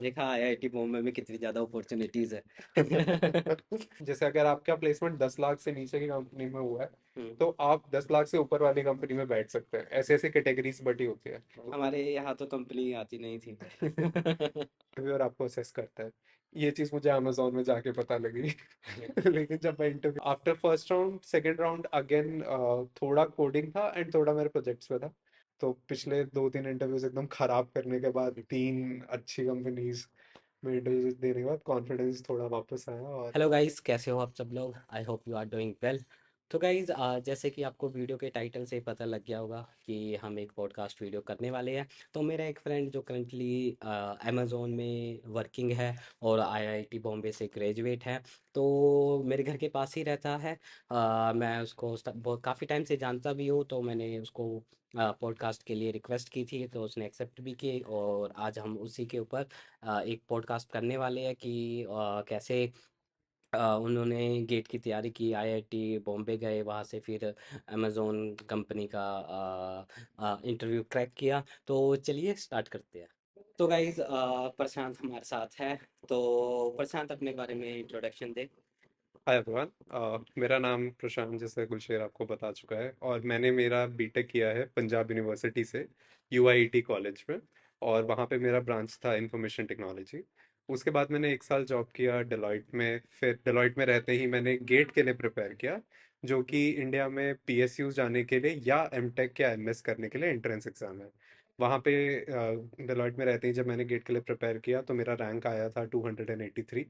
देखा आईआईटी बॉम्बे में कितनी ज्यादा अपॉर्चुनिटीज है। जैसे अगर आपका प्लेसमेंट 10 लाख से नीचे की कंपनी में हुआ है हम्म। तो आप 10 लाख से ऊपर वाली कंपनी में बैठ सकते हैं। ऐसे ऐसे कैटेगरीज बटी होती है। हमारे यहाँ तो कंपनी आती नहीं थी। इंटरव्यूअर आपको असेस करता है। ये चीज मुझे अमेजोन में जाके पता लगी। लेकिन जब मैं interview after first round second round again थोड़ा कोडिंग था एंड थोड़ा मेरे प्रोजेक्ट्स पे था। तो पिछले 2-3 इंटरव्यूज एकदम खराब करने के बाद 3 अच्छी कंपनीज में इंटरव्यूज देने के बाद कॉन्फिडेंस थोड़ा वापस आया और हेलो गाइस, कैसे हो आप सब लोग? I hope you are doing well. तो गाइस, जैसे कि आपको वीडियो के टाइटल से ही पता लग गया होगा कि हम एक पॉडकास्ट वीडियो करने वाले हैं। तो मेरा एक फ्रेंड जो करंटली अमेज़ोन में वर्किंग है और आईआईटी बॉम्बे से ग्रेजुएट है, तो मेरे घर के पास ही रहता है। मैं उसको काफ़ी टाइम से जानता भी हूँ, तो मैंने उसको पॉडकास्ट के लिए रिक्वेस्ट की थी, तो उसने एक्सेप्ट भी की। और आज हम उसी के ऊपर एक पॉडकास्ट करने वाले हैं कि कैसे उन्होंने गेट की तैयारी की, आईआईटी बॉम्बे गए, वहाँ से फिर अमेज़ोन कंपनी का इंटरव्यू क्रैक किया। तो चलिए स्टार्ट करते हैं। तो गाइज, प्रशांत हमारे साथ है। तो प्रशांत, अपने बारे में इंट्रोडक्शन दे। Hi everyone. मेरा नाम प्रशांत जैसे गुलशेर आपको बता चुका है और मैंने मेरा बीटेक किया है पंजाब यूनिवर्सिटी से यूआईटी कॉलेज में। और वहाँ पे मेरा ब्रांच था इंफॉर्मेशन टेक्नोलॉजी। उसके बाद मैंने 1 साल जॉब किया डेलॉयट में। फिर डेलॉयट में रहते ही मैंने गेट के लिए प्रिपेयर किया, जो कि इंडिया में पीएसयू जाने के लिए या एमटेक या एमएस करने के लिए एंट्रेंस एग्जाम है। वहाँ पे डेलॉयट में रहते ही जब मैंने गेट के लिए प्रिपेयर किया तो मेरा रैंक आया था 283।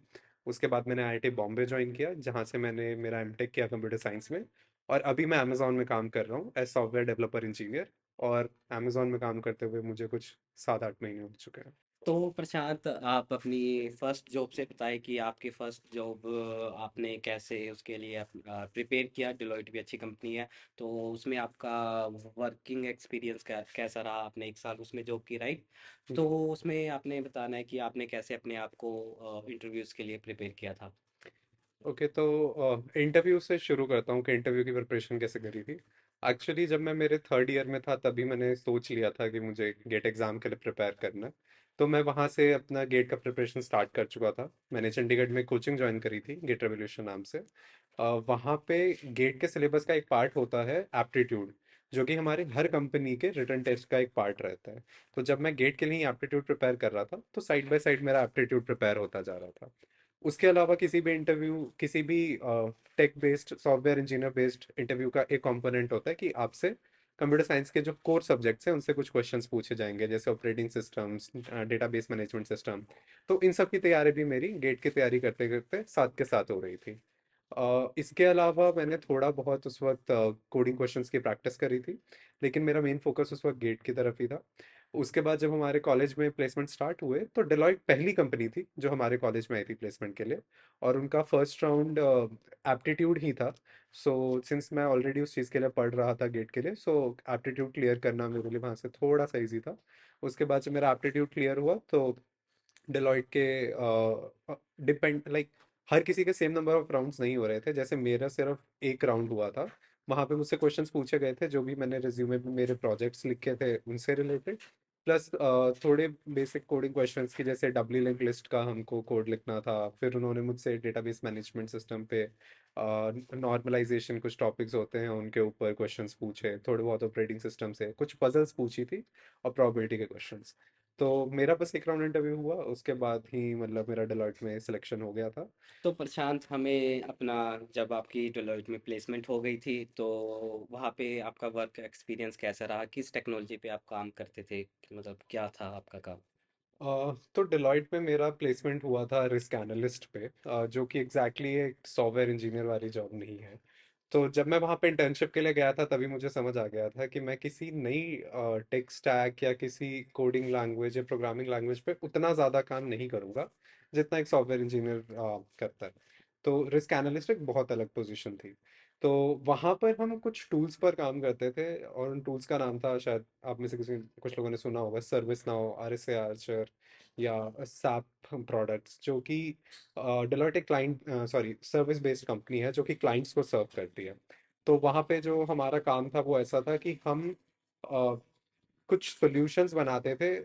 उसके बाद मैंने आईआईटी बॉम्बे ज्वाइन किया, जहाँ से मैंने मेरा एमटेक किया कंप्यूटर साइंस में। और अभी मैं अमेजोन में काम कर रहा हूँ एज सॉफ्टवेयर डेवलपर इंजीनियर। और अमेजोन में काम करते हुए मुझे कुछ 7-8 महीने हो चुके हैं। तो प्रशांत, आप अपनी फर्स्ट जॉब से बताएं कि आपकी फर्स्ट जॉब आपने कैसे उसके लिए प्रिपेयर किया। डिलॉयट भी अच्छी कंपनी है, तो उसमें आपका वर्किंग एक्सपीरियंस कैसा रहा? आपने 1 साल उसमें जॉब की, राइट? तो उसमें आपने बताना है कि आपने कैसे अपने आप को इंटरव्यूज़ के लिए प्रिपेयर किया था। ओके, तो इंटरव्यू से शुरू करता हूँ कि इंटरव्यू की प्रिपरेशन कैसे करी थी। एक्चुअली जब मैं मेरे थर्ड ईयर में था तभी मैंने सोच लिया था कि मुझे गेट एग्ज़ाम के लिए प्रिपेयर करना है। तो मैं वहाँ से अपना गेट का प्रिपरेशन स्टार्ट कर चुका था। मैंने चंडीगढ़ में कोचिंग ज्वाइन करी थी गेट रेवोल्यूशन नाम से। वहाँ पे गेट के सिलेबस का एक पार्ट होता है एप्टीट्यूड, जो कि हमारे हर कंपनी के रिटन टेस्ट का एक पार्ट रहता है। तो जब मैं गेट के लिए एप्टीट्यूड प्रिपेयर कर रहा था तो साइड बाय साइड मेरा एप्टीट्यूड प्रिपेयर होता जा रहा था। उसके अलावा किसी भी इंटरव्यू, किसी भी tech based software engineer based interview का एक कंपोनेंट होता है कि आपसे कंप्यूटर साइंस के जो कोर सब्जेक्ट्स हैं उनसे कुछ क्वेश्चंस पूछे जाएंगे, जैसे operating systems, database management system. तो इन सब की तैयारी भी मेरी गेट की तैयारी करते करते साथ के साथ हो रही थी। इसके अलावा मैंने थोड़ा बहुत उस वक्त कोडिंग क्वेश्चंस की प्रैक्टिस करी थी, लेकिन मेरा मेन फोकस उस वक्त गेट की तरफ ही था। उसके बाद जब हमारे कॉलेज में प्लेसमेंट स्टार्ट हुए तो डेलॉयट पहली कंपनी थी जो हमारे कॉलेज में आई थी प्लेसमेंट के लिए। और उनका फर्स्ट राउंड एप्टीट्यूड ही था। सो सिंस मैं ऑलरेडी उस चीज़ के लिए पढ़ रहा था गेट के लिए, सो एप्टीट्यूड क्लियर करना मेरे लिए वहाँ से थोड़ा सा ईजी था। उसके बाद जब मेरा एप्टीट्यूड क्लियर हुआ तो डेलॉयट के डिपेंड लाइक हर किसी के सेम नंबर ऑफ राउंड्स नहीं हो रहे थे। जैसे मेरा सिर्फ एक राउंड हुआ था। वहाँ पे मुझसे क्वेश्चंस पूछे गए थे जो भी मैंने रिज्यूमे में मेरे प्रोजेक्ट्स लिखे थे उनसे रिलेटेड, प्लस थोड़े बेसिक कोडिंग क्वेश्चंस की, जैसे डब्ल्यू लिंक लिस्ट का हमको कोड लिखना था। फिर उन्होंने मुझसे डेटाबेस मैनेजमेंट सिस्टम पे नॉर्मलाइजेशन कुछ टॉपिक्स होते हैं उनके ऊपर क्वेश्चंस पूछे, थोड़े बहुत ऑपरेटिंग सिस्टम से कुछ पजल्स पूछी थी और प्रोबेबिलिटी के क्वेश्चंस। तो मेरा बस एक राउंड इंटरव्यू हुआ, उसके बाद ही मतलब मेरा डेलॉयट में सिलेक्शन हो गया था। तो प्रशांत, हमें अपना, जब आपकी डेलोइट में प्लेसमेंट हो गई थी, तो वहाँ पे आपका वर्क एक्सपीरियंस कैसा रहा? किस टेक्नोलॉजी पे आप काम करते थे? मतलब क्या था आपका काम? तो डेलॉयट में मेरा प्लेसमेंट हुआ था रिस्क एनालिस्ट पे, जो कि एग्जैक्टली एक सॉफ्टवेयर इंजीनियर वाली जॉब नहीं है। तो जब मैं वहाँ पे इंटर्नशिप के लिए गया था तभी मुझे समझ आ गया था कि मैं किसी नई टेक स्टैक या किसी कोडिंग लैंग्वेज या प्रोग्रामिंग लैंग्वेज पे उतना ज़्यादा काम नहीं करूँगा जितना एक सॉफ्टवेयर इंजीनियर करता है। तो रिस्क एनालिस्ट एक बहुत अलग पोजीशन थी। तो वहाँ पर हम कुछ टूल्स पर काम करते थे और उन टूल्स का नाम था, शायद आप में से किसी कुछ लोगों ने सुना होगा, service now, R S A Archer या सैप प्रोडक्ट्स, जो कि डेलोइट एक client sorry service based company है जो कि क्लाइंट्स को सर्व करती है। तो वहाँ पे जो हमारा काम था वो ऐसा था कि हम कुछ सॉल्यूशंस बनाते थे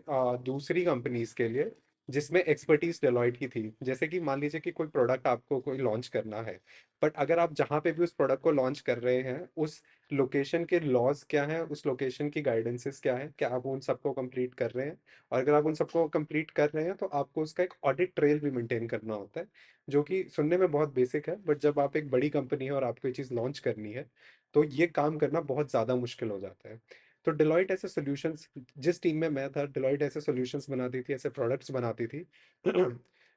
दूसरी कंपनीज के लिए, जिसमें एक्सपर्टीज डेलॉयट की थी। जैसे कि मान लीजिए कि कोई प्रोडक्ट आपको कोई लॉन्च करना है, बट अगर आप जहाँ पे भी उस प्रोडक्ट को लॉन्च कर रहे हैं, उस लोकेशन के लॉज क्या हैं, उस लोकेशन की गाइडेंसेस क्या है, क्या आप उन सबको कंप्लीट कर रहे हैं। और अगर आप उन सबको कंप्लीट कर रहे हैं तो आपको उसका एक ऑडिट ट्रेल भी मेंटेन करना होता है, जो कि सुनने में बहुत बेसिक है, बट जब आप एक बड़ी कंपनी है और आपको ये चीज़ लॉन्च करनी है तो ये काम करना बहुत ज़्यादा मुश्किल हो जाता है। तो डिलॉयट ऐसे सॉल्यूशंस, जिस टीम में मैं था, डिलॉयट ऐसे सॉल्यूशंस बनाती थी, ऐसे प्रोडक्ट्स बनाती थी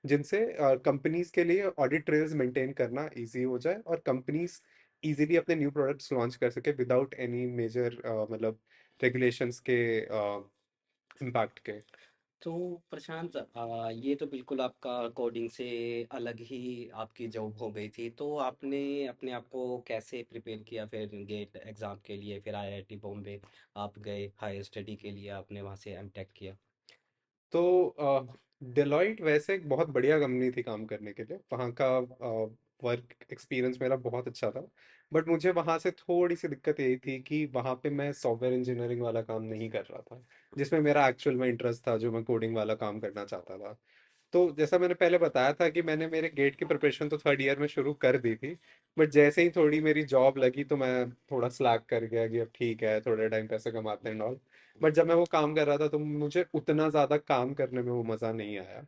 जिनसे कंपनीज के लिए ऑडिट ट्रेल्स मेंटेन करना इजी हो जाए और कंपनीज इजीली अपने न्यू प्रोडक्ट्स लॉन्च कर सके विदाउट एनी मेजर मतलब रेगुलेशंस के इम्पैक्ट के। तो प्रशांत, ये तो बिल्कुल आपका कोडिंग से अलग ही आपकी जॉब हो गई थी। तो आपने अपने आप को कैसे प्रिपेयर किया फिर गेट एग्ज़ाम के लिए? फिर आईआईटी बॉम्बे आप गए हायर स्टडी के लिए, आपने वहाँ से एमटेक किया। तो डेलॉइट वैसे एक बहुत बढ़िया कंपनी थी काम करने के लिए, वहाँ का वर्क एक्सपीरियंस मेरा बहुत अच्छा था। बट मुझे वहाँ से थोड़ी सी दिक्कत यही थी कि वहाँ पे मैं सॉफ्टवेयर इंजीनियरिंग वाला काम नहीं कर रहा था, जिसमें मेरा एक्चुअल में इंटरेस्ट था, जो मैं कोडिंग वाला काम करना चाहता था। तो जैसा मैंने पहले बताया था कि मैंने मेरे गेट की प्रिपरेशन तो थर्ड ईयर में शुरू कर दी थी, बट जैसे ही थोड़ी मेरी जॉब लगी तो मैं थोड़ा स्लैक कर गया कि अब ठीक है, थोड़े टाइम पैसे कमाते हैं ऑल। बट जब मैं वो काम कर रहा था तो मुझे उतना ज़्यादा काम करने में वो मज़ा नहीं आया।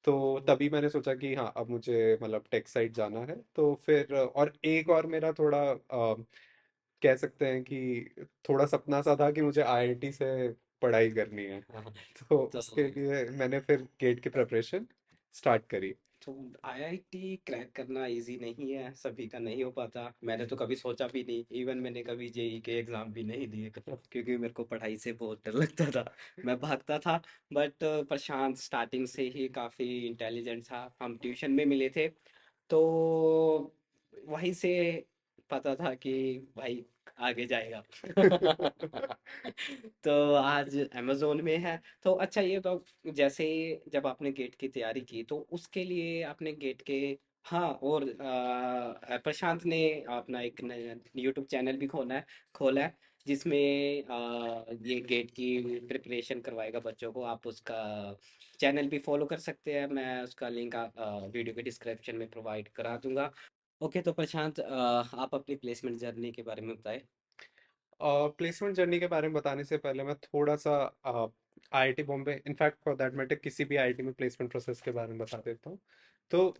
तो तभी मैंने सोचा कि हाँ, अब मुझे मतलब टेक साइड जाना है। तो फिर और एक और मेरा थोड़ा कह सकते हैं कि थोड़ा सपना सा था कि मुझे आईआईटी से पढ़ाई करनी है। हाँ। तो तो उसके लिए मैंने फिर गेट की प्रिपरेशन स्टार्ट करी। तो आईआईटी क्रैक करना इजी नहीं है, सभी का नहीं हो पाता। मैंने तो कभी सोचा भी नहीं, इवन मैंने कभी जेई के एग्ज़ाम भी नहीं दिए क्योंकि मेरे को पढ़ाई से बहुत डर लगता था, मैं भागता था। बट प्रशांत स्टार्टिंग से ही काफ़ी इंटेलिजेंट था, हम ट्यूशन में मिले थे। तो वहीं से पता था कि भाई आगे जाएगा। तो आज अमेज़न में है। तो अच्छा, ये तो जैसे जब आपने गेट की तैयारी की तो उसके लिए आपने गेट के, हाँ, और प्रशांत ने अपना एक यूट्यूब चैनल भी खोला है जिसमें ये गेट की प्रिपरेशन करवाएगा बच्चों को। आप उसका चैनल भी फॉलो कर सकते हैं, मैं उसका लिंक वीडियो के डिस्क्रिप्शन में प्रोवाइड करा दूंगा। ओके, तो प्रशांत, आप अपनी प्लेसमेंट जर्नी के बारे में बताएं। प्लेसमेंट जर्नी के बारे में बताने से पहले मैं थोड़ा सा IIT Bombay, in fact for that matter किसी भी आईआईटी में प्लेसमेंट प्रोसेस के बारे में बता देता हूँ। तो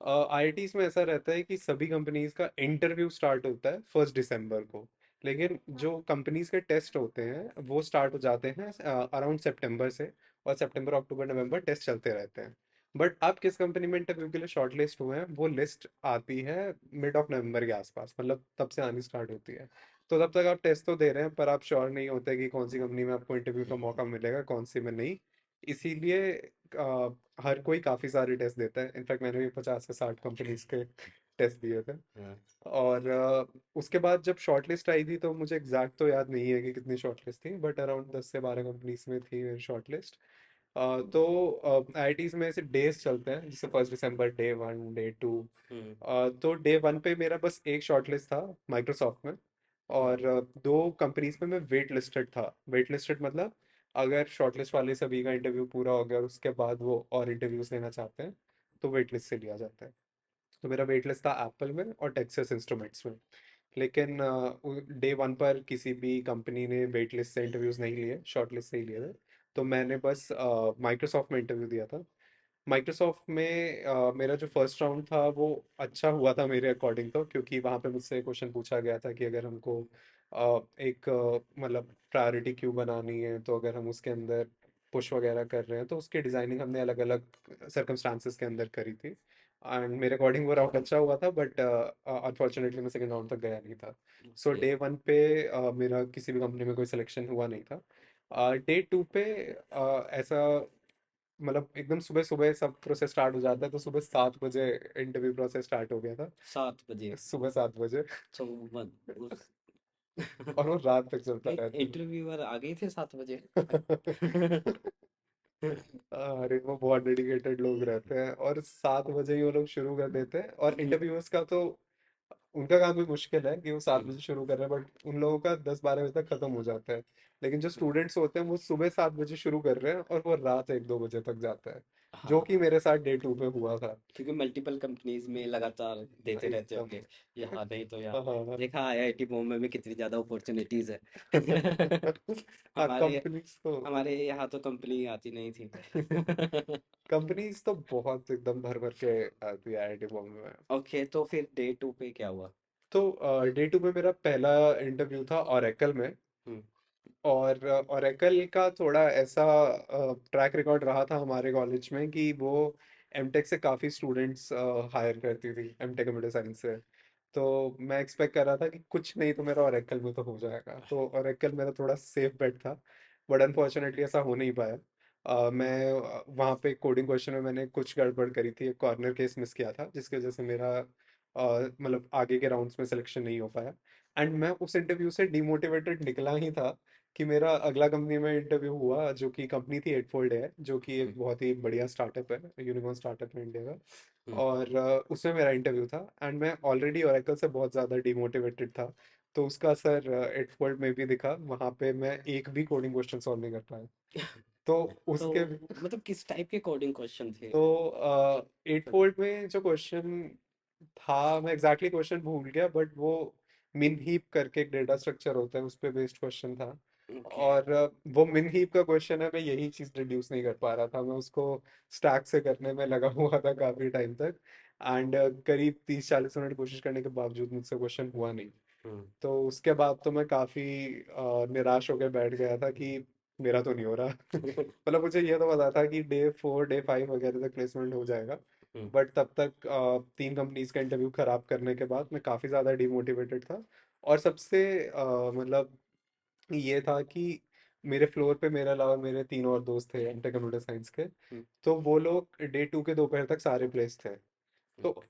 आईआईटीज में ऐसा रहता है कि सभी कंपनीज का इंटरव्यू स्टार्ट होता है 1 दिसंबर को, लेकिन जो कंपनीज के टेस्ट होते हैं वो स्टार्ट हो जाते हैं अराउंड सितंबर से। और सितंबर, अक्टूबर, नवंबर टेस्ट चलते रहते हैं। बट आप किस कंपनी में इंटरव्यू के लिए शॉर्ट लिस्ट हुए हैं, वो लिस्ट आती है मिड ऑफ नवंबर के आसपास, मतलब तब से आनी स्टार्ट होती है। तो तब तक आप टेस्ट तो दे रहे हैं, पर आप श्योर नहीं होते कि कौन सी कंपनी में आपको इंटरव्यू का मौका मिलेगा, कौन सी में नहीं। इसीलिए अ, हर कोई काफ़ी सारे टेस्ट देता है। इनफैक्ट मैंने भी 50 से 60 कंपनीज के टेस्ट दिए थे। हाँ। और उसके बाद जब शॉर्ट लिस्ट आई थी तो मुझे एग्जैक्ट तो याद नहीं है कि कितनी शॉर्ट लिस्ट थी, बट अराउंड 10 से 12 कंपनीज में थी मेरी शॉर्ट लिस्ट। तो आईआईटीज में ऐसे डेज चलते हैं, जैसे 1 दिसंबर डे 1, डे 2। हम्म। तो डे 1 पे मेरा बस एक शॉर्ट लिस्ट था माइक्रोसॉफ्ट में। हाँ। और दो कंपनीज में मैं वेट लिस्टेड था। वेट लिस्टेड मतलब अगर शॉर्टलिस्ट वाले सभी का इंटरव्यू पूरा हो गया और उसके बाद वो और इंटरव्यूज लेना चाहते हैं तो वेट लिस्ट से लिया जाता है। तो मेरा वेट लिस्ट था एप्पल में और टेक्सास इंस्ट्रूमेंट्स में। लेकिन डे 1 पर किसी भी कंपनी ने वेट लिस्ट से इंटरव्यूज नहीं लिए, शॉर्ट लिस्ट से ही लिए थे। तो मैंने बस माइक्रोसॉफ्ट में इंटरव्यू दिया था। माइक्रोसॉफ्ट में मेरा जो फर्स्ट राउंड था वो अच्छा हुआ था मेरे अकॉर्डिंग, तो क्योंकि वहाँ पे मुझसे क्वेश्चन पूछा गया था कि अगर हमको एक मतलब प्रायोरिटी क्यू बनानी है, तो अगर हम उसके अंदर पुश वगैरह कर रहे हैं तो उसकी डिज़ाइनिंग हमने अलग अलग सर्कमस्टांसिस के अंदर करी थी। एंड मेरे अकॉर्डिंग वो राउंड अच्छा हुआ था, बट अनफॉर्चुनेटली मैं सेकेंड राउंड तक गया नहीं था। So okay. डे 1 पे मेरा किसी भी कंपनी में कोई सिलेक्शन हुआ नहीं था। डे 2 पे ऐसा मतलब एकदम सुबह सुबह सब प्रोसेस स्टार्ट हो जाता है, तो सुबह 7 बजे इंटरव्यू प्रोसेस स्टार्ट हो गया था। 7 बजे? सुबह 7 बजे। तो उस और वो रात तक चलता रहता इंटरव्यूअर आ गए थे 7 बजे? है। अरे वो बहुत डेडिकेटेड लोग रहते हैं और 7 बजे ही वो लोग शुरू कर देते हैं। और इंटरव्यूअर्स का तो उनका काम भी मुश्किल है कि वो 7 बजे हम्म, शुरू कर रहे हैं, बट उन लोगों का 10-12 बजे तक खत्म हो जाता है। लेकिन जो हम्म, स्टूडेंट्स होते हैं वो सुबह 7 बजे शुरू कर रहे हैं और वो रात 1-2 बजे तक जाता है, जो कि हाँ, मेरे साथ डे 2 पे हुआ था। क्योंकि मल्टीपल कंपनीज में लगातार देते रहते एकदम। होंगे, यहाँ नहीं तो यहाँ। हाँ। देखा आईआईटी बॉम्बे में कितनी ज्यादा अपॉर्चुनिटीज है। हाँ, हमारे कंपनीज तो हमारे यहाँ तो कंपनी आती नहीं थी। कंपनीज तो बहुत एकदम भर भर के आती है आईआईटी बॉम्बे में। ओके, तो फिर डे 2 पे क्या हुआ? तो डे 2 में मेरा पहला इंटरव्यू था ओरेकल में। हम्म, और ओरेकल का थोड़ा ऐसा ट्रैक रिकॉर्ड रहा था हमारे कॉलेज में कि वो एमटेक से काफ़ी स्टूडेंट्स हायर करती थी, एमटेक कंप्यूटर साइंस से। तो मैं एक्सपेक्ट कर रहा था कि कुछ नहीं तो मेरा ओरेकल में तो हो जाएगा, तो ओरेकल मेरा थोड़ा सेफ बेट था। बट अनफॉर्चुनेटली ऐसा हो नहीं पाया। मैं वहाँ पे कोडिंग क्वेश्चन में मैंने कुछ गड़बड़ करी थी, एक कॉर्नर केस मिस किया था जिसकी वजह से मेरा मतलब आगे के राउंड्स में सिलेक्शन नहीं हो पाया। एंड मैं उस इंटरव्यू से डिमोटिवेटेड निकला ही था कि मेरा अगला कंपनी में इंटरव्यू हुआ, जो कि कंपनी थी एटफोल्ड है, जो कि एक हम्म, बहुत ही बढ़िया स्टार्टअप है, यूनिकॉर्न स्टार्टअप है इंडिया का। हम्म, और उसमें मेरा इंटरव्यू था एंड मैं ऑलरेडी ओरेकल से बहुत ज़्यादा डिमोटिवेटेड था। तो उसका असर एटफोल्ड में भी दिखा, वहाँ पे मैं एक भी कोडिंग क्वेश्चन सॉल्व नहीं कर पाया। तो तो उसके मतलब किस टाइप के कोडिंग क्वेश्चन थे? तो एटफोल्ड में जो क्वेश्चन था, मैं एग्जैक्टली क्वेश्चन भूल गया, बट वो मिन हीप करके एक डेटा स्ट्रक्चर होता है, उस पे बेस्ड क्वेश्चन था। ओके। और वो मिन हीप का क्वेश्चन है, मैं यही चीज़ रिड्यूस नहीं कर पा रहा था, मैं उसको स्टैक से करने में लगा हुआ था काफ़ी टाइम तक। एंड करीब 30-40 मिनट कोशिश करने के बावजूद मुझसे क्वेश्चन हुआ नहीं। हम्म, तो उसके बाद तो मैं काफ़ी निराश होकर बैठ गया था कि मेरा तो नहीं हो रहा। मतलब मुझे ये तो पता था कि डे 4 डे 5 वगैरह तक प्लेसमेंट हो जाएगा। हम्म, बट तब तक 3 कंपनीज का इंटरव्यू खराब करने के बाद मैं काफ़ी ज़्यादा डिमोटिवेटेड था। और सबसे मतलब ये था कि मेरे फ्लोर पे मेरे अलावा मेरे 3 और दोस्त थे एमटेक कंप्यूटर साइंस के। हम्म, तो वो लोग डे 2 के दोपहर तक सारे प्लेस थे। तो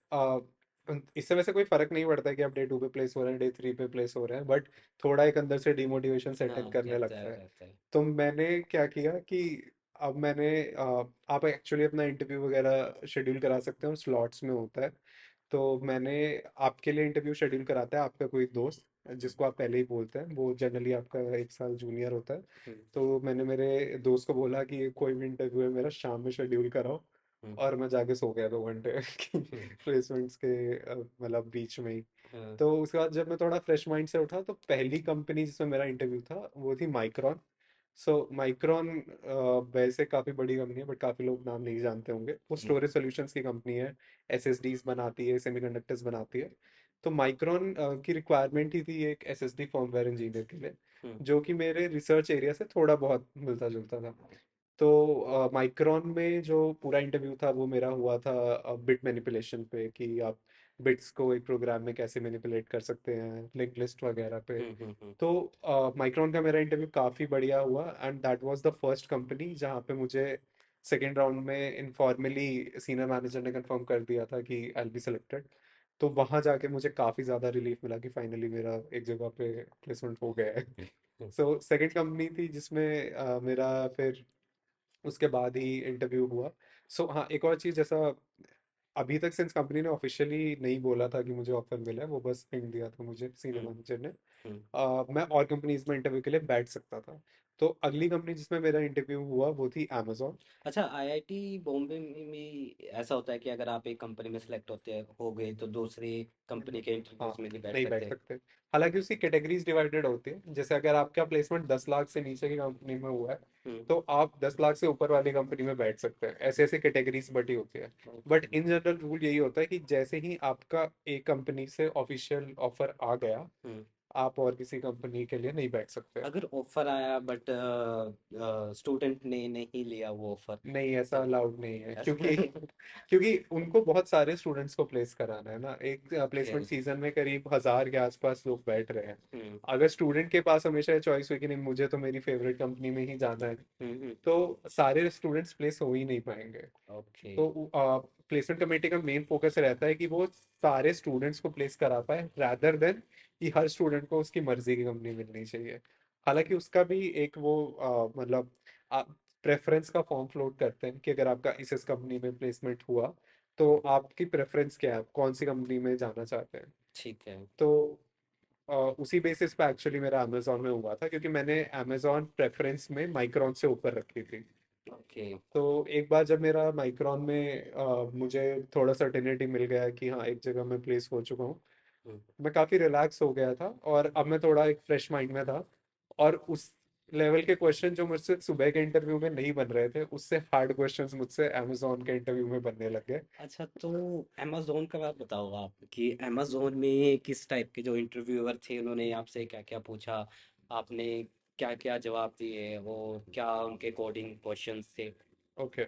हम्म, इससे वैसे कोई फर्क नहीं पड़ता है कि आप डे 2 पे प्लेस हो रहे हैं, डे 3 पे प्लेस हो रहे हैं, बट थोड़ा एक अंदर से डिमोटिवेशन सेट इन हाँ, करने रहता है लगता है। रहता है। तो मैंने क्या किया कि अब मैंने आप एक्चुअली अपना इंटरव्यू वगैरह शेड्यूल करा सकते हो, स्लॉट्स में होता है। तो मैंने आपके लिए इंटरव्यू शेड्यूल कराता है आपका कोई दोस्त, जिसको आप पहले ही बोलते हैं, वो जनरली आपका 1 साल जूनियर होता है। हम्म, तो मैंने मेरे दोस्त को बोला कि कोई भी इंटरव्यू है मेरा शाम में शेड्यूल कराओ। हम्म, और मैं जाके सो गया 2 घंटे कि हम्म, प्लेसमेंट्स के मतलब बीच में ही। हाँ, तो उसके बाद जब मैं थोड़ा फ्रेश माइंड से उठा, तो पहली कंपनी जिसमें मेरा इंटरव्यू था वो थी माइक्रॉन। सो माइक्रॉन वैसे काफ़ी बड़ी कंपनी है, बट काफ़ी लोग नाम नहीं जानते होंगे। वो हम्म, स्टोरेज सॉल्यूशंस की कंपनी है, एसएसडीज बनाती है, सेमीकंडक्टर्स बनाती है। तो माइक्रॉन की रिक्वायरमेंट ही थी एक एसएसडी फर्मवेयर इंजीनियर के लिए, हम्म, जो कि मेरे रिसर्च एरिया से थोड़ा बहुत मिलता जुलता था। तो माइक्रॉन में जो पूरा इंटरव्यू था वो मेरा हुआ था बिट मैनिपुलेशन पे, कि आप बिट्स को एक प्रोग्राम में कैसे मैनिपुलेट कर सकते हैं, लिंक लिस्ट वगैरह पे। हम्म, तो माइक्रॉन का मेरा इंटरव्यू काफ़ी बढ़िया हुआ and that was the first company जहाँ पे मुझे सेकेंड राउंड में इनफॉर्मली सीनियर मैनेजर ने कंफर्म कर दिया था कि आई बी सिलेक्टेड। तो वहाँ जाके मुझे काफ़ी ज़्यादा रिलीफ मिला कि फाइनली मेरा एक जगह पे प्लेसमेंट हो गया है। हम्म, सो सेकेंड कंपनी थी जिसमें मेरा फिर उसके बाद ही इंटरव्यू हुआ। सो हाँ, एक और चीज़, जैसा अभी तक सिंस कंपनी ने ऑफिशियली नहीं बोला था कि मुझे ऑफर मिला है, वो बस हिंट दिया था मुझे सीनियर हम्म, मैनेजर ने, हम्म। मैं और कंपनीज में इंटरव्यू के लिए बैठ सकता था। तो अगली कंपनी जिसमें मेरा इंटरव्यू हुआ वो थी अमेजोन। अच्छा, आईआईटी बॉम्बे में भी ऐसा होता है कि अगर आप एक कंपनी में सेलेक्ट होते हो गए तो दूसरी कंपनी के हाँ, इंटरव्यूज में नहीं बैठ नहीं बैठ सकते? सकते। हालांकि उसकी कैटेगरीज डिवाइडेड होती है, जैसे अगर आपका प्लेसमेंट 10 लाख से नीचे की कंपनी में हुआ है, हम्म, तो आप 10 लाख से ऊपर वाली कंपनी में बैठ सकते हैं, ऐसे ऐसे कैटेगरीज बटी होती है। But okay. In general rule यही होता है कि जैसे ही आपका एक कंपनी से ऑफिशियल ऑफर आ गया, हम्म। आप और किसी कंपनी के लिए नहीं बैठ सकते। अगर ऑफर आया बट स्टूडेंट ने नहीं लिया वो ऑफर, नहीं, ऐसा तब अलाउड नहीं है, ऐसा क्योंकि क्योंकि उनको बहुत सारे स्टूडेंट्स को प्लेस कराना है ना, एक ओके। प्लेसमेंट सीजन में करीब 1000 के आसपास लोग बैठ रहे हैं। हम्म, अगर स्टूडेंट के पास हमेशा चॉइस हुई कि नहीं मुझे तो मेरी फेवरेट कंपनी में ही जाना है, हम्म, तो सारे स्टूडेंट्स प्लेस हो ही नहीं पाएंगे। ओके। तो प्लेसमेंट कमेटी का मेन फोकस रहता है कि वो सारे स्टूडेंट्स को प्लेस करा पाए, रादर देन कि हर स्टूडेंट को उसकी मर्जी की कंपनी मिलनी चाहिए। हालांकि उसका भी एक वो मतलब प्रेफरेंस का फॉर्म फ्लोट करते हैं कि अगर आपका इस कंपनी में प्लेसमेंट हुआ, तो आपकी प्रेफरेंस क्या है, आप कौन सी कंपनी में जाना चाहते हैं। ठीक है। तो उसी बेसिस पे एक्चुअली मेरा अमेजोन में हुआ था, क्योंकि मैंने अमेजोन प्रेफरेंस में माइक्रॉन से ऊपर रखी थी। ओके। तो एक बार जब मेरा माइक्रॉन में मुझे थोड़ा सर्टेनिटी मिल गया कि हाँ एक जगह मैं प्लेस हो चुका हूँ, हम्म, मैं काफ़ी रिलैक्स हो गया था और अब मैं थोड़ा एक फ्रेश माइंड में था। और उस लेवल के क्वेश्चन जो मुझसे सुबह के इंटरव्यू में नहीं बन रहे थे, उससे हार्ड क्वेश्चंस मुझसे अमेजोन के इंटरव्यू में बनने लग गए। अच्छा, तो अमेजोन का बात बताओ आप कि अमेजोन में किस टाइप के जो इंटरव्यूअर थे उन्होंने आपसे क्या क्या पूछा, आपने क्या क्या जवाब दिए, और क्या उनके कोडिंग क्वेश्चंस थे? ओके,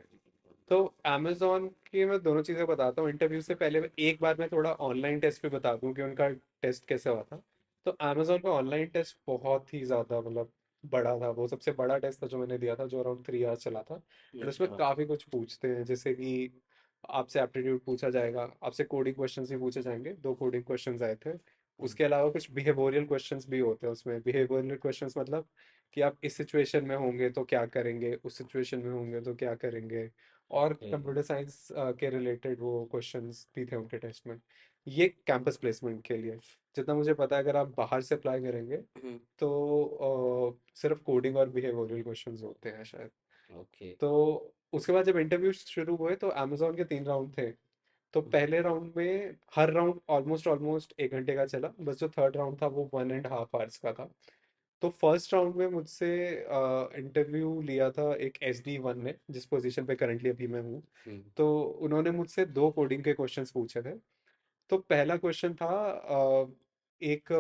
तो अमेजोन की मैं दोनों चीज़ें बताता हूँ। इंटरव्यू से पहले एक बार मैं थोड़ा ऑनलाइन टेस्ट पे बता दूँ कि उनका टेस्ट कैसे हुआ था। तो अमेजोन का ऑनलाइन टेस्ट बहुत ही ज़्यादा मतलब बड़ा था। वो सबसे बड़ा टेस्ट था जो मैंने दिया था, जो अराउंड 3 आवर्स चला था। एंड उसमें अच्छा। काफ़ी कुछ पूछते हैं, जैसे कि आपसे एप्टीट्यूड पूछा जाएगा, आपसे कोडिंग क्वेश्चंस भी पूछे जाएंगे। 2 कोडिंग क्वेश्चंस आए थे। हम्म, उसके अलावा कुछ बिहेवियरल क्वेश्चंस भी होते हैं उसमें। बिहेवियरल क्वेश्चंस मतलब कि आप इस सिचुएशन में होंगे तो क्या करेंगे, उस सिचुएशन में होंगे तो क्या करेंगे। और ओके। कंप्यूटर साइंस के रिलेटेड वो क्वेश्चंस भी थे उनके टेस्ट में। ये कैंपस प्लेसमेंट के लिए। जितना मुझे पता है, अगर आप बाहर से अप्लाई करेंगे हम्म, तो सिर्फ कोडिंग और बिहेवियरल क्वेश्चंस होते हैं शायद। ओके। तो उसके बाद जब इंटरव्यू शुरू हुए तो अमेजोन के 3 राउंड थे। तो हम्म, पहले राउंड में हर राउंड ऑलमोस्ट ऑलमोस्ट 1 घंटे का चला, बस जो थर्ड राउंड था वो 1.5 आवर्स का था। तो फर्स्ट राउंड में मुझसे इंटरव्यू लिया था एक SD1 ने, जिस पोजीशन पे करंटली अभी मैं हूँ। हम्म, तो उन्होंने मुझसे 2 कोडिंग के क्वेश्चंस पूछे थे। तो पहला क्वेश्चन था एक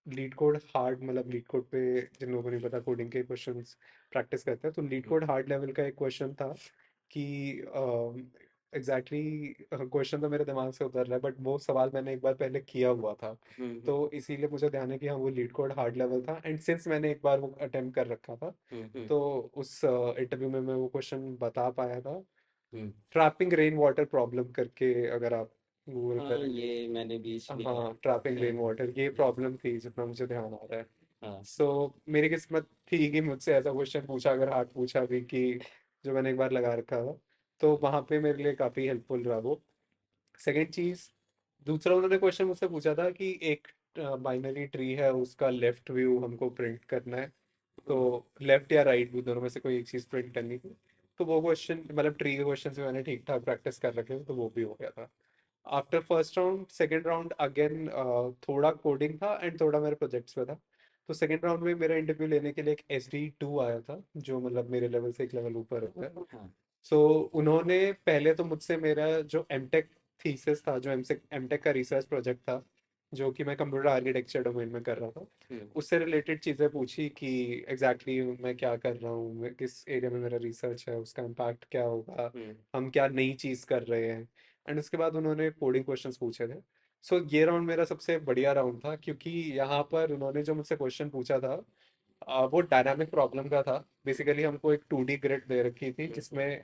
लीड कोड हार्ड, मतलब लीड कोड पे जिन लोगों को नहीं पता कोडिंग के क्वेश्चंस प्रैक्टिस करते हैं, तो लीड हम्म, कोड हार्ड लेवल का एक क्वेश्चन था कि एग्जैक्टली क्वेश्चन तो मेरे दिमाग से उतर रहा है, बट वो सवाल मैंने एक बार पहले किया हुआ था। हम्म, तो इसीलिए मुझे ध्यान है कि हाँ वो लीड कोड हार्ड लेवल था, एंड सिंस मैंने एक बार वो अटेम्प्ट कर रखा था, हम्म, तो उस इंटरव्यू में मैं वो क्वेश्चन बता पाया था। हम्म। ट्रैपिंग रेन वाटर प्रॉब्लम करके अगर आप गूगल हाँ, करेंगे। ये मैंने भी सुनी हाँ, ट्रैपिंग है। रेन वाटर ये हाँ, प्रॉब्लम थी जितना मुझे ध्यान आ रहा है। हाँ। सो मेरी किस्मत थी कि मुझसे ऐसा क्वेश्चन पूछा, अगर हार्ड पूछा भी कि जो मैंने एक बार लगा रखा था, तो हाँ, वहाँ पे मेरे लिए काफ़ी हेल्पफुल रहा वो। सेकेंड चीज़, दूसरा उन्होंने क्वेश्चन मुझसे पूछा था कि एक बाइनरी ट्री है, उसका लेफ्ट व्यू हमको प्रिंट करना है। तो हम्म, लेफ्ट या राइट व्यू दोनों में से कोई एक चीज़ प्रिंट करनी थी। तो वो क्वेश्चन मतलब ट्री के क्वेश्चन से मैंने ठीक ठाक प्रैक्टिस कर रखे थे, तो वो भी हो गया था। After first round second round again थोड़ा कोडिंग था एंड थोड़ा मेरे प्रोजेक्ट्स पे था। तो सेकेंड राउंड में मेरा इंटरव्यू लेने के लिए एक SD2 आया था, जो मतलब मेरे लेवल से एक लेवल ऊपर होता है। हाँ। सो उन्होंने पहले तो मुझसे मेरा जो एमटेक थीसिस था, जो एमटेक का रिसर्च प्रोजेक्ट था, जो कि मैं कंप्यूटर आर्किटेक्चर डोमेन में कर रहा था, हम्म, उससे रिलेटेड चीज़ें पूछी कि एग्जैक्टली मैं क्या कर रहा हूँ, मैं किस एरिया में मेरा रिसर्च है, उसका इम्पैक्ट क्या होगा, हम्म, हम क्या नई चीज़ कर रहे हैं। एंड उसके बाद उन्होंने कोडिंग क्वेश्चंस पूछे थे। सो ये राउंड मेरा सबसे बढ़िया राउंड था, क्योंकि यहाँ पर उन्होंने जो मुझसे क्वेश्चन पूछा था वो डायनामिक प्रॉब्लम का था। बेसिकली हमको एक 2D ग्रिड दे रखी थी, हम्म, जिसमें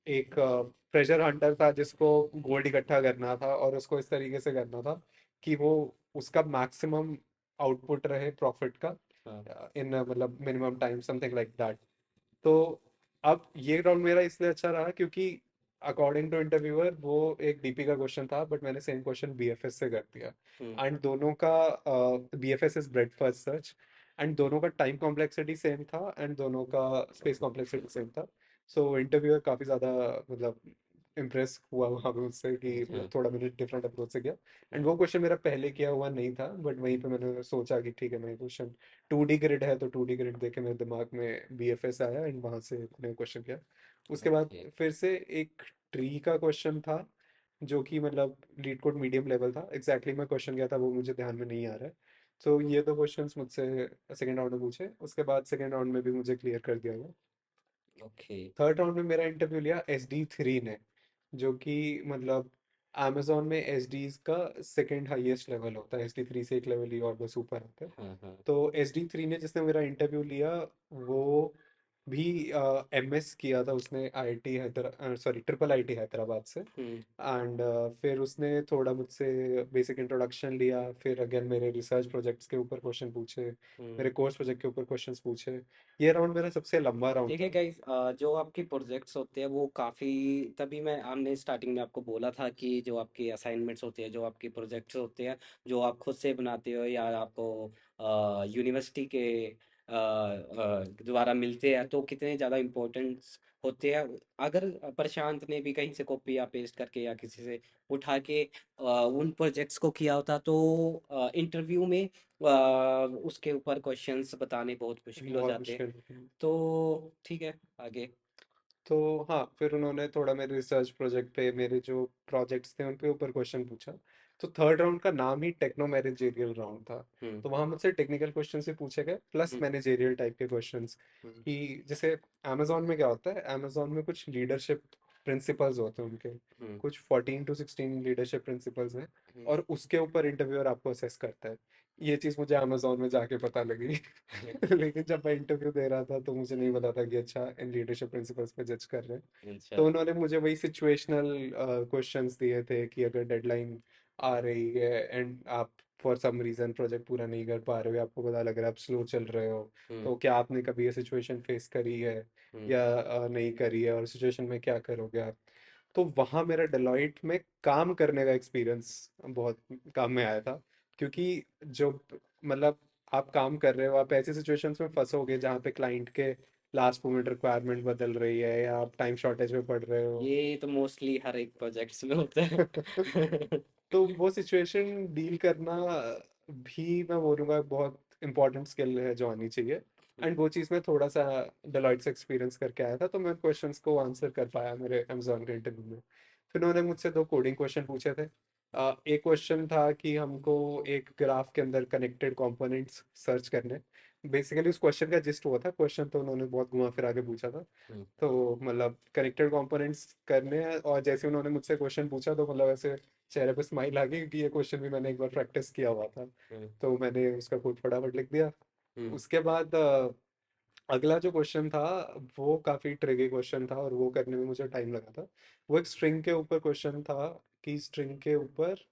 एक ट्रेजर हंटर था जिसको गोल्ड इकट्ठा करना था, और उसको इस तरीके से करना था कि वो उसका मैक्सिमम आउटपुट रहे प्रॉफिट का हाँ, इन मतलब minimum time something like that. तो अब ये राउंड मेरा इसलिए अच्छा रहा क्योंकि अकॉर्डिंग टू इंटरव्यूअर वो एक DP का क्वेश्चन था, बट मैंने सेम क्वेश्चन BFS से कर दिया। हम्म, एंड दोनों का BFS is bread first search, and दोनों का टाइम कॉम्प्लेक्सिटी सेम था एंड दोनों का स्पेस कॉम्प्लेक्सिटी सेम था। सो इंटरव्यूअर काफ़ी ज़्यादा मतलब इम्प्रेस हुआ वहाँ पे मुझसे कि अच्छा, मतलब थोड़ा मैंने डिफरेंट अप्रोच से किया। एंड हाँ, वो क्वेश्चन मेरा पहले किया हुआ नहीं था, बट वहीं पे मैंने सोचा कि ठीक है, मैं क्वेश्चन 2D ग्रिड है तो 2D ग्रिड देखे मेरे दिमाग में BFS आया, एंड वहां से मैंने क्वेश्चन किया। उसके बाद ओके। फिर से एक ट्री का क्वेश्चन था, जो कि मतलब लीड कोड मीडियम लेवल था। एग्जैक्टली मैं क्वेश्चन क्या था वो मुझे ध्यान में नहीं आ रहा है। तो ये दो क्वेश्चंस मुझसे सेकेंड राउंड में पूछे, उसके बाद सेकेंड राउंड में भी मुझे क्लियर कर दिया गया। ओके। थर्ड राउंड में मेरा इंटरव्यू लिया SD3 ने, जो कि मतलब अमेजोन में SDs का सेकेंड हाईएस्ट लेवल होता है। SD3 से एक लेवल ही और बस ऊपर आता है। हाँ, हाँ। तो SD3 ने जिसने मेरा इंटरव्यू लिया, वो भी एमएस किया था उसने IIT Hydra sorry triple IT Hyderabad से। हम्म। एंड फिर उसने थोड़ा मुझसे बेसिक इंट्रोडक्शन लिया, फिर अगेन मेरे रिसर्च प्रोजेक्ट्स के ऊपर क्वेश्चन पूछे, हम्म। मेरे कोर्स प्रोजेक्ट के ऊपर क्वेश्चंस पूछे। ये राउंड मेरा सबसे लंबा राउंड देखिए था। गाइस, जो आपके प्रोजेक्ट्स होते हैं वो काफ़ी, तभी मैं हमने स्टार्टिंग में आपको बोला था कि जो आपके असाइनमेंट्स होते हैं, जो आपके प्रोजेक्ट्स होते हैं, जो आप खुद से बनाते हो या आपको यूनिवर्सिटी के द्वारा मिलते हैं, तो कितने ज़्यादा इम्पोर्टेंट्स होते हैं। अगर प्रशांत ने भी कहीं से कॉपी या पेस्ट करके या किसी से उठा के उन प्रोजेक्ट्स को किया होता, तो इंटरव्यू में उसके ऊपर क्वेश्चंस बताने बहुत मुश्किल हो बहुत जाते। मुश्किल। तो ठीक है, आगे। तो हाँ, फिर उन्होंने थोड़ा मेरे रिसर्च प्रोजेक्ट पे, मेरे जो प्रोजेक्ट्स थे उन पे ऊपर क्वेश्चन पूछा। तो थर्ड राउंड का नाम ही टेक्नो मैनेजेरियल राउंड था। हुँ, तो वहाँ मुझसे टेक्निकल क्वेश्चन से पूछे गए प्लस हुँ, मैनेजेरियल टाइप के क्वेश्चंस। हुँ, कि जैसे अमेजोन में क्या होता है, अमेजोन में कुछ लीडरशिप प्रिंसिपल्स होते हैं उनके, हुँ, कुछ 14 to 16 लीडरशिप प्रिंसिपल्स हैं। हुँ, और उसके ऊपर इंटरव्यूअर आपको असेस करता है। ये चीज़ मुझे अमेजोन में जाके पता लगी। लेकिन जब मैं इंटरव्यू दे रहा था तो मुझे नहीं पता था कि अच्छा इन लीडरशिप प्रिंसिपल्स पे जज कर रहे हैं। अच्छा। तो उन्होंने मुझे वही सिचुएशनल क्वेश्चंस दिए थे कि अगर डेडलाइन आ रही है एंड आप फॉर सम रीजन प्रोजेक्ट पूरा नहीं कर पा रहे हो, आपको पता लग रहा है आप स्लो चल रहे हो, हुँ, तो क्या आपने कभी ये सिचुएशन फेस करी है हुँ, या नहीं करी है, और सिचुएशन में क्या करोगे आप। तो वहाँ मेरा डेलॉइट में काम करने का एक्सपीरियंस बहुत काम में आया था। क्योंकि जो मतलब आप काम कर रहे हो, आप ऐसी सिचुएशंस में फंसोगे जहाँ पे क्लाइंट के लास्ट मोमेंट रिक्वायरमेंट बदल रही है या आप टाइम शॉर्टेज में पड़ रहे हो। ये तो मोस्टली हर एक प्रोजेक्ट्स में होता है। तो वो सिचुएशन डील करना भी मैं बोलूँगा बहुत इंपॉर्टेंट स्किल है जो आनी चाहिए। हुँ, एंड वो चीज़ मैं थोड़ा सा डेलॉइट से एक्सपीरियंस करके आया था, तो मैं क्वेश्चंस को आंसर कर पाया मेरे अमेजोन के इंटरव्यू में। फिर उन्होंने मुझसे दो कोडिंग क्वेश्चन पूछे थे। एक क्वेश्चन था कि हमको एक ग्राफ के अंदर कनेक्टेड कंपोनेंट्स सर्च करने। बेसिकली उस क्वेश्चन का जिस्ट हुआ था, क्वेश्चन तो उन्होंने बहुत घुमा फिरा के पूछा था। हुँ, तो मतलब कनेक्टेड कंपोनेंट्स करने हैं, और जैसे उन्होंने मुझसे क्वेश्चन पूछा तो मतलब ऐसे चेहरे पे स्माइल आ गई, क्योंकि ये क्वेश्चन भी मैंने एक बार प्रैक्टिस किया हुआ था। हुँ, तो मैंने उसका कोड फटाफट लिख दिया। हुँ, उसके बाद अगला जो क्वेश्चन था वो काफ़ी ट्रिकी क्वेश्चन था और वो करने में मुझे टाइम लगा था। वो एक स्ट्रिंग के ऊपर क्वेश्चन था कि स्ट्रिंग के ऊपर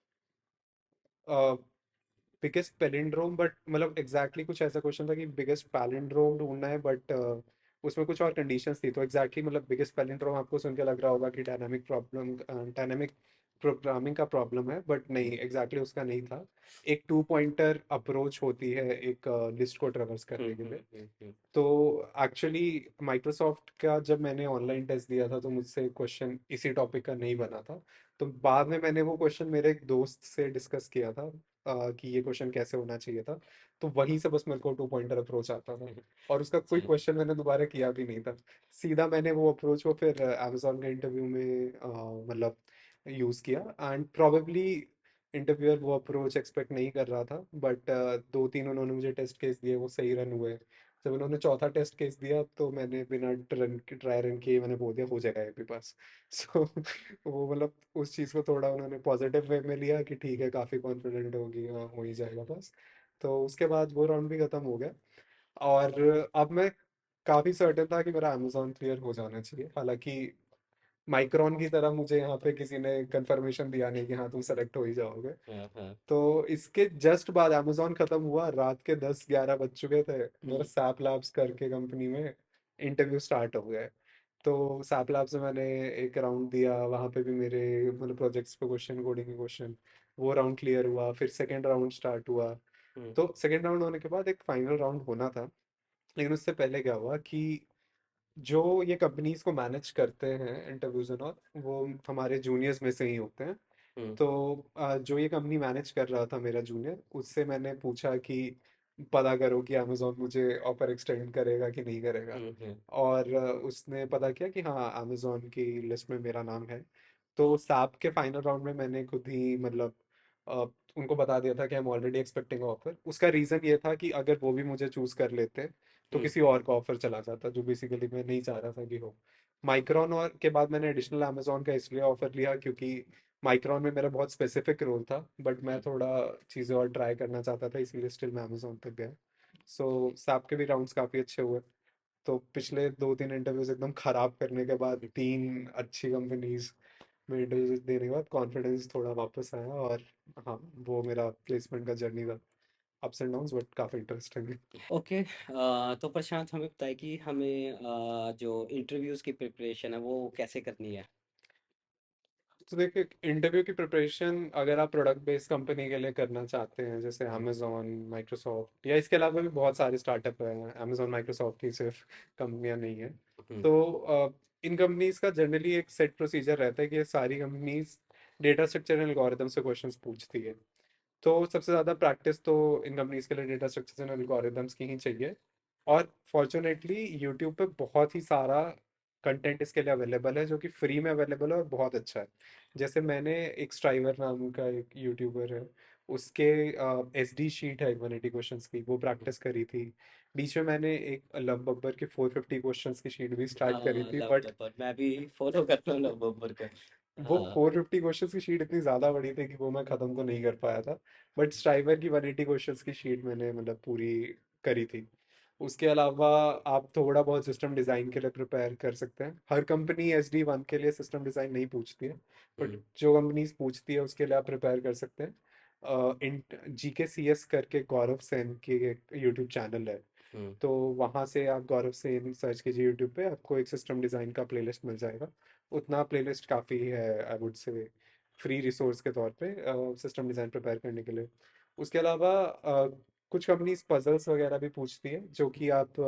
बिगेस्ट पैलिंड्रोम, बट मतलब एग्जैक्टली कुछ ऐसा क्वेश्चन था कि बिगेस्ट पैलिंड्रोम ढूंढना है, बट उसमें कुछ और कंडीशंस थी। तो एग्जैक्टली मतलब बिगेस्ट पैलिंड्रोम आपको सुन के लग रहा होगा कि डायनामिक प्रोग्रामिंग का प्रॉब्लम है, बट नहीं, एग्जैक्टली उसका नहीं था। एक 2 पॉइंटर अप्रोच होती है एक लिस्ट को ट्रेवर्स हुँ, करने के हुँ, लिए। हुँ, हुँ, तो एक्चुअली माइक्रोसॉफ्ट का जब मैंने ऑनलाइन टेस्ट दिया था तो मुझसे क्वेश्चन इसी टॉपिक का नहीं बना था। तो बाद में मैंने वो क्वेश्चन मेरे एक दोस्त से डिस्कस किया था कि ये क्वेश्चन कैसे होना चाहिए था। तो वहीं से बस मेरे को 2 पॉइंटर अप्रोच आता था। और उसका कोई अच्छा। क्वेश्चन मैंने दोबारा किया भी नहीं था। सीधा मैंने वो अप्रोच को फिर अमेजोन के इंटरव्यू में मतलब यूज़ किया। एंड प्रोबेबली इंटरव्यूअर वो अप्रोच एक्सपेक्ट नहीं कर रहा था, बट दो तीन उन्होंने मुझे टेस्ट केस दिए, वो सही रन हुए। जब उन्होंने चौथा टेस्ट केस दिया तो मैंने बिना ट्राई रन किए मैंने बोल दिया हो जाएगा एपी पास। सो वो मतलब उस चीज़ को थोड़ा उन्होंने पॉजिटिव वे में लिया कि ठीक है, काफ़ी कॉन्फिडेंट होगी, हाँ हो ही जाएगा बस। तो उसके बाद वो राउंड भी ख़त्म हो गया। और अब मैं काफ़ी सर्टेन था कि मेरा अमेजोन क्लियर हो जाना चाहिए। हालांकि माइक्रोन की तरह मुझे यहाँ पे किसी ने कंफर्मेशन दिया नहीं कि हाँ तुम सेलेक्ट हो ही जाओगे। हाँ, हाँ। तो इसके जस्ट बाद अमेजोन खत्म हुआ, रात के 10-11 बज चुके थे, मेरा हुँ, सैप लैब्स करके कंपनी में इंटरव्यू स्टार्ट हो गए। तो सैप लैब्स में मैंने एक राउंड दिया, वहाँ पे भी मेरे मतलब प्रोजेक्ट्स पे क्वेश्चन, कोडिंग के क्वेश्चन, वो राउंड क्लियर हुआ। फिर सेकेंड राउंड स्टार्ट हुआ। हुँ, तो सेकेंड राउंड होने के बाद एक फाइनल राउंड होना था। लेकिन उससे पहले क्या हुआ कि जो ये कंपनीज को मैनेज करते हैं इंटरव्यूज एंड ऑल, वो हमारे जूनियर्स में से ही होते हैं। हुँ, तो जो ये कंपनी मैनेज कर रहा था मेरा जूनियर, उससे मैंने पूछा कि पता करो कि अमेजोन मुझे ऑफर एक्सटेंड करेगा कि नहीं करेगा। हुँ, हुँ, और उसने पता किया कि हाँ अमेजोन की लिस्ट में मेरा नाम है। तो सैप के फाइनल राउंड में मैंने खुद ही मतलब अ, उनको बता दिया था कि I am already expecting offer. उसका रीज़न ये था कि अगर वो भी मुझे चूज़ कर लेते तो हुँ, किसी और का ऑफर चला जाता, जो बेसिकली मैं नहीं चाह रहा था कि हो। माइक्रॉन और के बाद मैंने एडिशनल अमेजोन का इसलिए ऑफर लिया क्योंकि माइक्रॉन में मेरा बहुत स्पेसिफिक रोल था, बट मैं हुँ। थोड़ा चीज़ें और ट्राई करना चाहता था, इसीलिए स्टिल मैं अमेजोन तक गया। सो सैप के भी राउंड्स काफ़ी अच्छे हुए। तो पिछले 2-3 इंटरव्यूज एकदम खराब करने के बाद 3 अच्छी कंपनीज में इंटरव्यूज देने के बाद कॉन्फिडेंस थोड़ा वापस आया, और हाँ, वो मेरा प्लेसमेंट का जर्नी था। अप्स एंड डाउन्स, बट काफी इंटरेस्टिंग है। ओके, तो प्रशांत हमें बताइए कि हमें जो इंटरव्यूज़ की प्रिपरेशन है वो कैसे करनी है। तो देखिए, इंटरव्यू की प्रिपरेशन अगर आप प्रोडक्ट बेस्ड कंपनी के लिए करना चाहते हैं, जैसे हम्म। अमेजोन, माइक्रोसॉफ्ट, या इसके अलावा भी बहुत सारे स्टार्टअप हैं, अमेजोन माइक्रोसॉफ्ट की सिर्फ कंपनियां नहीं है, हम्म। तो इन कंपनीज का जनरली एक सेट प्रोसीजर रहता है कि ये सारी companies data structure and algorithm से क्वेश्चंस पूछती है। तो सबसे ज़्यादा प्रैक्टिस तो इन कंपनीज के लिए डेटा स्ट्रक्चर्स एंड एल्गोरिदम्स की ही चाहिए। और फॉर्चुनेटली यूट्यूब पे बहुत ही सारा कंटेंट इसके लिए अवेलेबल है, जो कि फ्री में अवेलेबल है और बहुत अच्छा है। जैसे मैंने एक स्ट्राइवर नाम का एक यूट्यूबर है, उसके एस डी शीट है 180 क्वेश्चंस की, वो प्रैक्टिस करी थी। बीच में मैंने एक लव बब्बर के 450 क्वेश्चंस की शीट भी स्टार्ट करी हाँ, थी, लव बट बब्बर मैं भी फॉलो करता हूँ लव बब्बर को। वो हाँ। 450 क्वेश्चंस की शीट इतनी ज्यादा बड़ी थी कि वो मैं खत्म तो नहीं कर पाया था। बट स्ट्राइवर की 180 क्वेश्चंस की शीट मैंने मतलब पूरी करी थी। उसके अलावा आप थोड़ा बहुत सिस्टम डिजाइन के लिए प्रिपेयर कर सकते हैं। हर कंपनी SD1 के लिए सिस्टम डिजाइन नहीं पूछती है, बट हम्म। जो कंपनीज पूछती है उसके लिए आप प्रिपेयर कर सकते हैं। इन GKCS करके गौरव सेन की एक यूट्यूब चैनल है, हम्म। तो वहाँ से आप गौरव सेन सर्च कीजिए यूट्यूब पे, आपको एक सिस्टम डिज़ाइन का प्लेलिस्ट मिल जाएगा। उतना प्लेलिस्ट काफ़ी है, I would say free resource के तौर पे सिस्टम डिज़ाइन प्रिपेयर करने के लिए। उसके अलावा कुछ कंपनीज पजल्स वगैरह भी पूछती है, जो कि आप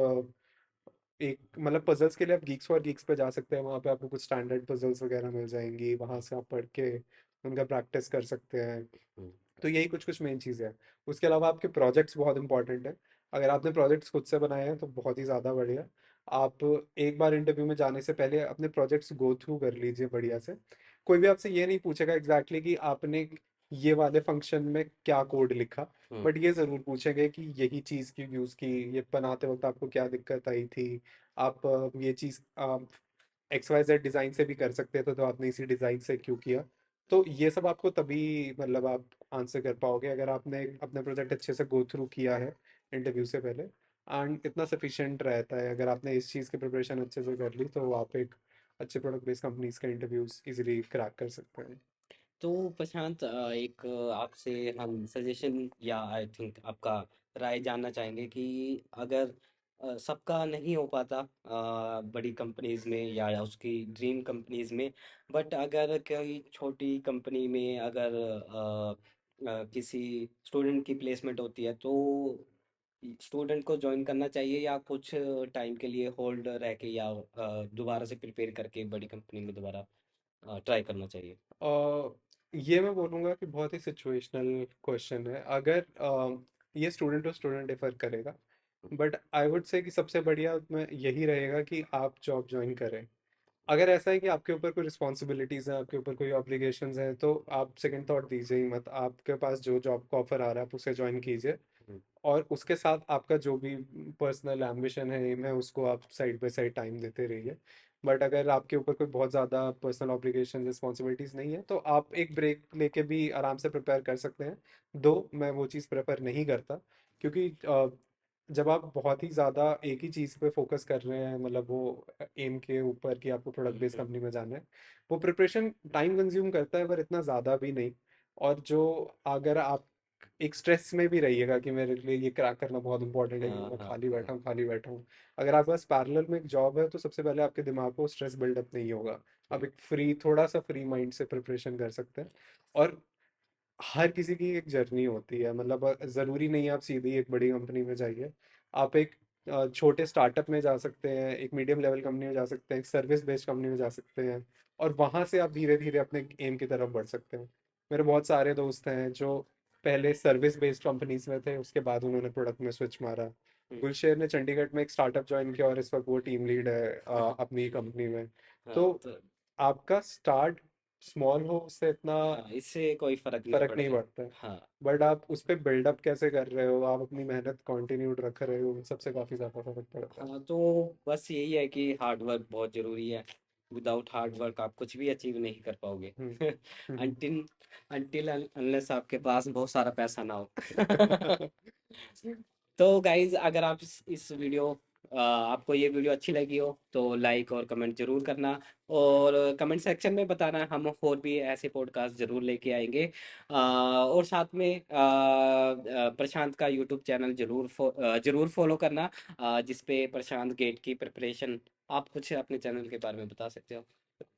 एक मतलब पजल्स के लिए आप गीक्स फॉर गीक्स पे जा सकते हैं, वहाँ पे आपको कुछ स्टैंडर्ड पजल्स वगैरह मिल जाएंगी, वहाँ से आप पढ़ के उनका प्रैक्टिस कर सकते हैं। हम्म। तो यही कुछ कुछ मेन चीज़ें हैं। उसके अलावा आपके प्रोजेक्ट्स बहुत इंपॉर्टेंट है। अगर आपने प्रोजेक्ट्स खुद से बनाए हैं तो बहुत ही ज़्यादा बढ़िया। आप एक बार इंटरव्यू में जाने से पहले अपने प्रोजेक्ट्स गो थ्रू कर लीजिए बढ़िया से। कोई भी आपसे ये नहीं पूछेगा एग्जैक्टली कि आपने ये वाले फंक्शन में क्या कोड लिखा, हम्म। बट ये ज़रूर पूछेंगे कि यही चीज़ क्यों यूज़ की, ये बनाते वक्त आपको क्या दिक्कत आई थी, आप ये चीज़ XYZ डिज़ाइन से भी कर सकते थे तो आपने इसी डिज़ाइन से क्यों किया। तो ये सब आपको तभी मतलब आप आंसर कर पाओगे अगर आपने अपना प्रोजेक्ट अच्छे से गो थ्रू किया है इंटरव्यू से पहले। एंड इतना सफिशिएंट रहता है, अगर आपने इस चीज़ की प्रिपरेशन अच्छे से कर ली तो आप एक अच्छे प्रोडक्ट बेस्ड कंपनीज का इंटरव्यूज इजीली क्रैक कर सकते हैं। तो प्रशांत, एक आपसे हम सजेशन या आई थिंक आपका राय जानना चाहेंगे कि अगर सबका नहीं हो पाता बड़ी कंपनीज में या उसकी ड्रीम कंपनीज में, बट अगर कोई छोटी कंपनी में अगर किसी स्टूडेंट की प्लेसमेंट होती है तो स्टूडेंट को ज्वाइन करना चाहिए या कुछ टाइम के लिए होल्ड रह के या दोबारा से प्रिपेयर करके बड़ी कंपनी में दोबारा ट्राई करना चाहिए। ये मैं बोलूँगा कि बहुत ही सिचुएशनल क्वेश्चन है। अगर ये स्टूडेंट टू स्टूडेंट डिफर करेगा, बट आई वुड से कि सबसे बढ़िया में यही रहेगा कि आप जॉब ज्वाइन करें। अगर ऐसा है कि आपके ऊपर कोई रिस्पॉन्सिबिलिटीज़ हैं, आपके ऊपर कोई ऑब्लिगेशंस हैं, तो आप सेकंड थॉट दीजिए ही मत। आपके पास जो जॉब का ऑफर आ रहा है आप उसे ज्वाइन कीजिए, हम्म। और उसके साथ आपका जो भी पर्सनल एम्बिशन है, एम है, उसको आप साइड बाय साइड टाइम देते रहिए। बट अगर आपके ऊपर कोई बहुत ज़्यादा पर्सनल ऑब्लिगेशन रिस्पॉन्सिबिलिटीज़ नहीं है तो आप एक ब्रेक लेके भी आराम से प्रिपेयर कर सकते हैं। दो मैं वो चीज़ प्रेफर नहीं करता, क्योंकि जब आप बहुत ही ज़्यादा एक ही चीज़ पे फोकस कर रहे हैं, मतलब वो एम के ऊपर कि आपको प्रोडक्ट बेस्ड हम्म। कंपनी में जाना है, वो प्रिपरेशन टाइम कंज्यूम करता है पर इतना ज़्यादा भी नहीं। और जो अगर आप एक स्ट्रेस में भी रहिएगा कि मेरे लिए ये क्रैक करना बहुत इंपॉर्टेंट है, हाँ, मैं हाँ, खाली हाँ। बैठा हूँ खाली बैठा हूँ। अगर आपके पास पैरेलल में एक जॉब है तो सबसे पहले आपके दिमाग को स्ट्रेस बिल्डअप नहीं होगा। आप हम्म। एक थोड़ा सा फ्री माइंड से प्रिपरेशन कर सकते हैं। और हर किसी की एक जर्नी होती है, मतलब ज़रूरी नहीं है आप सीधे ही एक बड़ी कंपनी में जाइए। आप एक छोटे स्टार्टअप में जा सकते हैं, एक मीडियम लेवल कंपनी में जा सकते हैं, एक सर्विस बेस्ड कंपनी में जा सकते हैं, और वहाँ से आप धीरे धीरे अपने एम की तरफ बढ़ सकते हैं। मेरे बहुत सारे दोस्त हैं जो पहले सर्विस बेस्ड कंपनीज में थे, उसके बाद उन्होंने प्रोडक्ट में स्विच मारा। हम्म। गुलशेर ने चंडीगढ़ में एक स्टार्टअप ज्वाइन किया और इस वक्त वो टीम लीड है अपनी कंपनी में। तो हाँ, तो आपका स्टार्ट स्मॉल हो उससे इतना हाँ, इससे कोई फर्क नहीं फर्क नहीं पड़ेगा। पड़ता है, हाँ। बट आप उस पर बिल्डअप कैसे कर रहे हो, आप अपनी मेहनत कंटिन्यूड रख रहे हो, उन सबसे काफी ज्यादा फर्क पड़ता है। हाँ, तो बस यही है कि हार्ड वर्क बहुत ज़रूरी है। विदाउट हार्ड वर्क आप कुछ भी अचीव नहीं कर पाओगे। हम्म। हम्म। अनटिल अनटिल अनलेस आपके पास बहुत सारा पैसा ना हो। तो गाइज, अगर आप इस वीडियो आपको ये वीडियो अच्छी लगी हो तो लाइक और कमेंट जरूर करना, और कमेंट सेक्शन में बताना, हम और भी ऐसे पॉडकास्ट जरूर लेके आएंगे। और साथ में प्रशांत का यूट्यूब चैनल जरूर फॉलो करना, जिसपे प्रशांत गेट की प्रिपरेशन। आप कुछ अपने चैनल के बारे में बता सकते हो?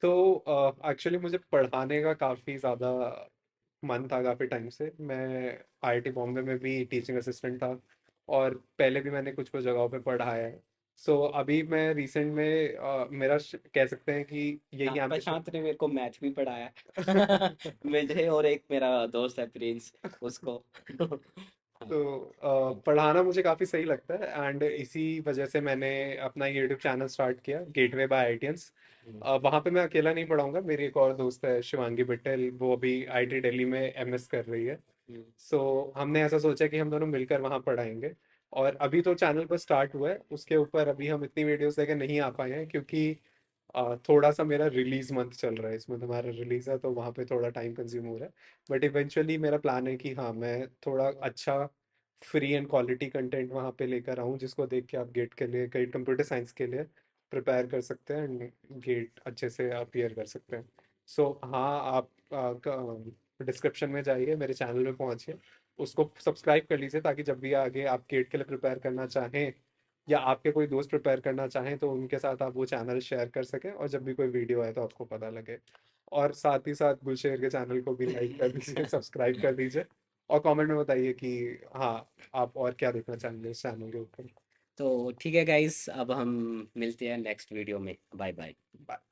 तो एक्चुअली मुझे पढ़ाने का काफ़ी ज़्यादा मन था काफ़ी टाइम से। मैं आईआईटी बॉम्बे में भी टीचिंग असिस्टेंट था, और पहले भी मैंने कुछ कुछ जगहों पे पढ़ाया है। सो अभी मैं रिसेंट में मेरा कह सकते हैं कि हाँ, यही एम्बिशन। प्रशांत ने मेरे को मैथ भी पढ़ाया है। मुझे और एक मेरा दोस्त है प्रिंस, उसको। हाँ। तो पढ़ाना मुझे काफ़ी सही लगता है, एंड इसी वजह से मैंने अपना यूट्यूब चैनल स्टार्ट किया, गेटवे बाय आईटियंस। हम्म, वहाँ पे मैं अकेला नहीं पढ़ाऊंगा, मेरी एक और दोस्त है शिवांगी बिट्टल, वो अभी आईटी दिल्ली में एमएस कर रही है। हम्म। सो हमने ऐसा सोचा कि हम दोनों मिलकर वहाँ पढ़ाएंगे। और अभी तो चैनल पर स्टार्ट हुआ है, उसके ऊपर अभी हम इतनी वीडियोस लेकर नहीं आ पाए हैं, क्योंकि थोड़ा सा मेरा रिलीज मंथ चल रहा है, इसमें तुम्हारा रिलीज है, तो वहाँ पे थोड़ा टाइम कंज्यूम हो रहा है। बट इवेंचुअली मेरा प्लान है कि हाँ, मैं थोड़ा अच्छा फ्री एंड क्वालिटी कंटेंट वहाँ पे लेकर आऊँ, जिसको देख के आप गेट के लिए, कई कंप्यूटर साइंस के लिए प्रिपेयर कर सकते हैं, एंड गेट अच्छे से अपीयर कर सकते हैं। सो हाँ, आप डिस्क्रिप्शन में जाइए, मेरे चैनल में पहुँचिए, उसको सब्सक्राइब कर लीजिए, ताकि जब भी आगे आप गेट के लिए प्रिपेयर करना चाहें, या आपके कोई दोस्त प्रिपेयर करना चाहें, तो उनके साथ आप वो चैनल शेयर कर सकें, और जब भी कोई वीडियो आए तो आपको पता लगे। और साथ ही साथ गुलशेर के चैनल को भी लाइक कर दीजिए, सब्सक्राइब कर दीजिए, और कमेंट में बताइए कि हाँ, आप और क्या देखना चाहेंगे इस चैनल के ऊपर। तो ठीक है गाइस, अब हम मिलते हैं नेक्स्ट वीडियो में। Bye bye. बाय।